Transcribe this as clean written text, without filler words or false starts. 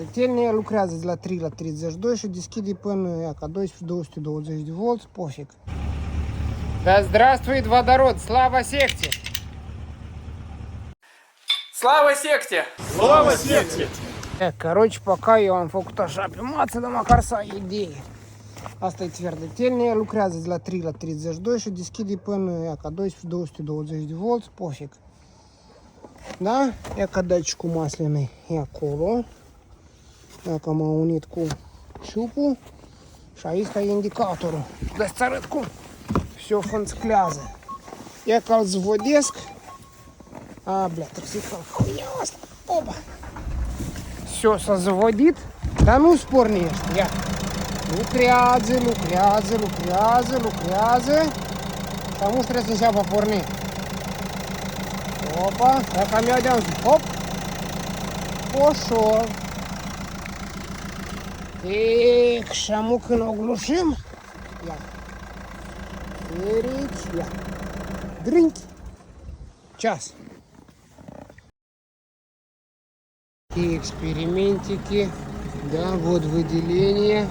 Sferdătelnic lucrează de la 3 la 32 și deschide până ca 12-220 de volți, pofic. Да здравствует водород! Слава секте! Слава секте! Слава секте! Короче, поca eu am făcut așa pe mață, dar măcar să ai idee. Asta e Sferdătelnic, lucrează de la 3 la 32 și deschide până ca 12-220 de volți, pofic. Da? Ia ca dăcicul maslinei e acolo. Dacă m-am unit cu șupul. Și aici e indicatorul. Dă-ți arăt cum se fânțclează. Ia că-l zvodesc. A, bля, trebuie să-i fac huia asta. Opa! Все, s-a zvodit, dar nu spornește. Ia. Lucrează, lucrează, lucrează, lucrează. Și atunci trebuie să înceapă a porni. Opa, ia cam iau de-am zi. Hop! Poșor. Tic, și amu când o glușim. Ia. Ferici, ia. Drânchi. Ceas. И экспериментики, да, вот выделение.